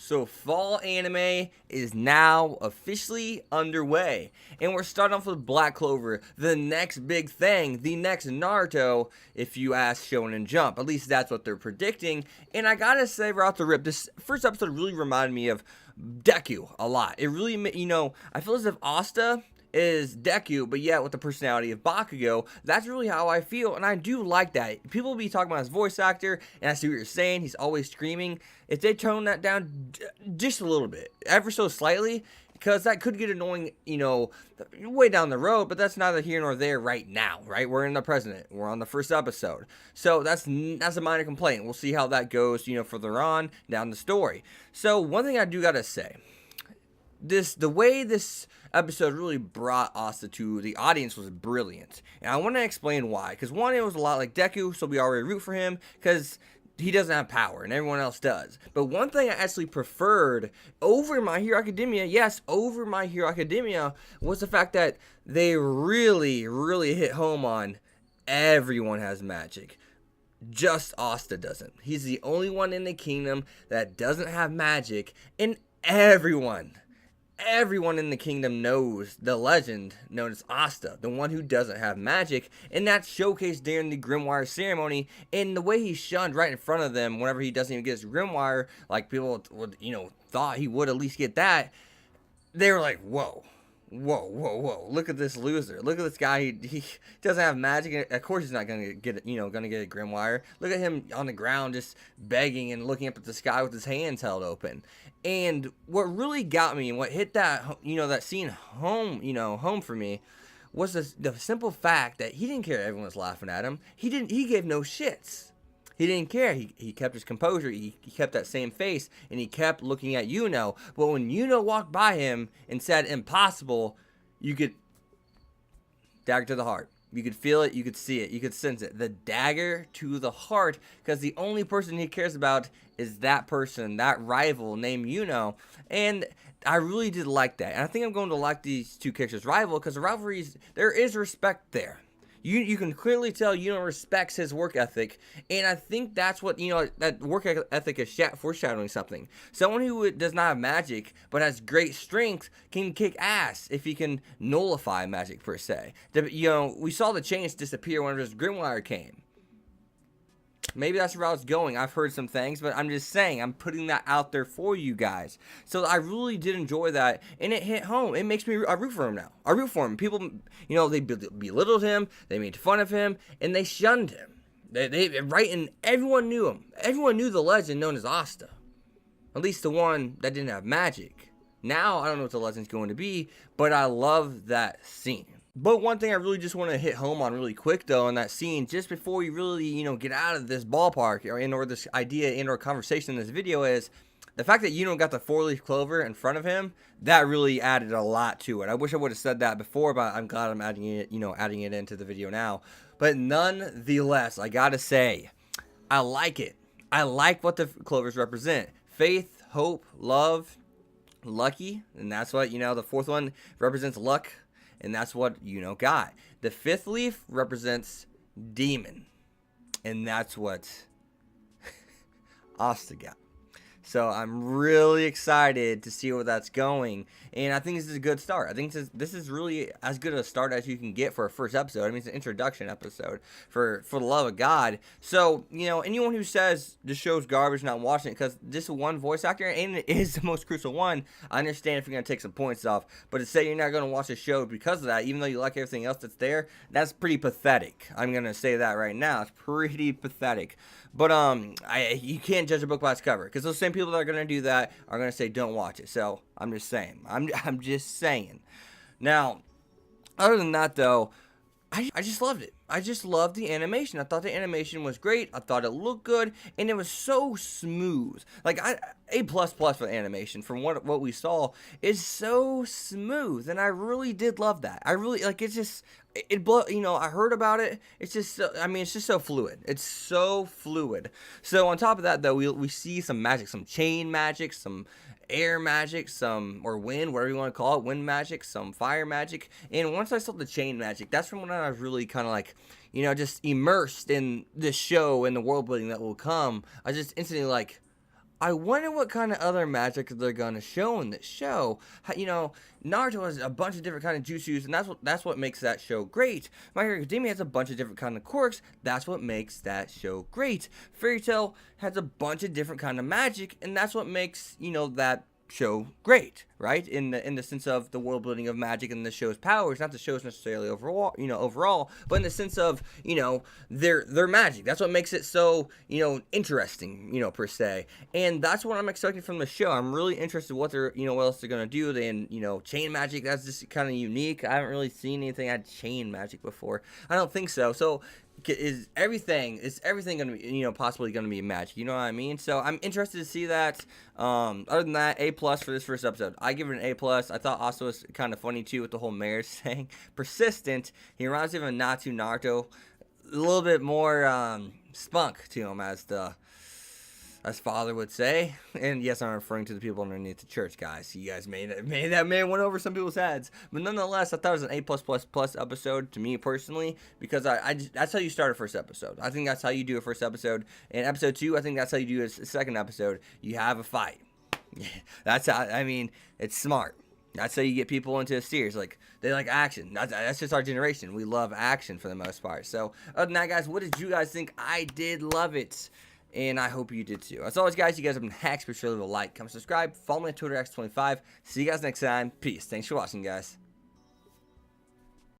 So fall anime is now officially underway, and we're starting off with Black Clover, the next big thing, the next Naruto, if you ask Shonen Jump. At least that's what they're predicting, and I gotta say right off the rip, this first episode really reminded me of Deku a lot. It really, I feel as if Asta is Deku, but yet with the personality of Bakugo. That's really how I feel, and I do like that. People be talking about his voice actor, and I see what you're saying. He's always screaming. If they tone that down just a little bit, ever so slightly, because that could get annoying, way down the road, but that's neither here nor there right now, right? We're in the present. We're on the first episode. So that's a minor complaint. We'll see how that goes, further on down the story. So one thing I do gotta say, the way this episode really brought Asta to the audience was brilliant. And I want to explain why. Because one, it was a lot like Deku, so we already root for him, because he doesn't have power, and everyone else does. But one thing I actually preferred over My Hero Academia, over My Hero Academia, was the fact that they really, really hit home on everyone has magic. Just Asta doesn't. He's the only one in the kingdom that doesn't have magic, and everyone in the kingdom knows the legend known as Asta, the one who doesn't have magic, and that's showcased during the Grimoire ceremony. And the way he's shunned right in front of them whenever he doesn't even get his Grimoire, like people would, thought he would at least get that. They were like, whoa, look at this loser. Look at this guy. He doesn't have magic. Of course he's not going to get a Grimoire. Look at him on the ground just begging and looking up at the sky with his hands held open. And what really got me and what hit that, that scene home for me was the simple fact that he didn't care everyone was laughing at him. He gave no shits. He didn't care. He kept his composure. He kept that same face, and he kept looking at Yuno. But when Yuno walked by him and said impossible, you could dagger to the heart. You could feel it. You could see it. You could sense it. The dagger to the heart, because the only person he cares about is that person, that rival named Yuno. And I really did like that. And I think I'm going to like these two characters' rival, because the rivalries, there is respect there. You can clearly tell Yuno respects his work ethic, and I think that's what, that work ethic is foreshadowing something. Someone who does not have magic, but has great strength, can kick ass if he can nullify magic, per se. We saw the chains disappear whenever his Grimoire came. Maybe that's where I was going. I've heard some things, but I'm just saying, I'm putting that out there for you guys. So I really did enjoy that, and it hit home. It makes me, I root for him now. I root for him. People, they belittled him, they made fun of him, and they shunned him. And everyone knew him. Everyone knew the legend known as Asta. At least the one that didn't have magic. Now, I don't know what the legend's going to be, but I love that scene. But one thing I really just want to hit home on really quick, though, in that scene, just before you really, get out of this ballpark, or this idea, or conversation in this video, is the fact that got the 4-leaf clover in front of him. That really added a lot to it. I wish I would have said that before, but I'm glad I'm adding it, adding it into the video now. But nonetheless, I gotta say, I like it. I like what the clovers represent: faith, hope, love, lucky, and that's what the fourth one represents luck. And that's what got. The 5th leaf represents demon. And that's what Asta got. So I'm really excited to see where that's going. And I think this is a good start. I think this is really as good a start as you can get for a first episode. I mean, it's an introduction episode for the love of God. So, anyone who says this show's garbage, not watching it, because this one voice actor, and it is the most crucial one, I understand if you're going to take some points off. But to say you're not going to watch the show because of that, even though you like everything else that's there, that's pretty pathetic. I'm going to say that right now. It's pretty pathetic. But you can't judge a book by its cover, because those same people that are going to do that are going to say don't watch it. So I'm just saying. I'm just saying. Now, other than that, though, I just loved it. I just loved the animation. I thought the animation was great. I thought it looked good, and it was so smooth. Like, A++ for the animation from what we saw is so smooth, and I really did love that. I really, like, it's just, I heard about it. It's just, it's just so fluid. It's so fluid. So on top of that, though, we see some magic, some chain magic, some air magic, or wind, whatever you want to call it, wind magic, some fire magic. And once I saw the chain magic, that's when I was really kind of like, just immersed in this show and the world building that will come. I was just instantly like, I wonder what kind of other magic they're gonna show in this show. Naruto has a bunch of different kind of jutsus, and that's what makes that show great. My Hero Academia has a bunch of different kind of quirks. That's what makes that show great. Fairy Tail has a bunch of different kind of magic, and that's what makes that show great, right? In the sense of the world building of magic and the show's powers, not the show's necessarily overall, but in the sense of their magic. That's what makes it so interesting, per se. And that's what I'm expecting from the show. I'm really interested what they're what else they're gonna do. Then chain magic, that's just kind of unique. I haven't really seen anything had chain magic before. I don't think so. So is everything gonna be possibly gonna be magic, you know what I mean? So I'm interested to see that. Other than that, A+ for this first episode. I give it an A+. I thought also was kind of funny too with the whole mayor saying persistent. He reminds me of a Natsu Naruto, a little bit more spunk to him, as father would say. And yes, I'm referring to the people underneath the church, guys. You guys made that man went over some people's heads. But nonetheless, I thought it was an A+++ episode to me personally, because that's how you start a first episode. I think that's how you do a first episode. And episode 2, I think that's how you do a second episode. You have a fight. That's how, it's smart. That's how you get people into a series. Like, they like action. That's just our generation. We love action for the most part. So, other than that, guys, what did you guys think? I did love it. And I hope you did too. As always, guys, you guys have been hacks. Be sure to leave a like, comment, subscribe, follow me on Twitter, X25. See you guys next time. Peace. Thanks for watching, guys.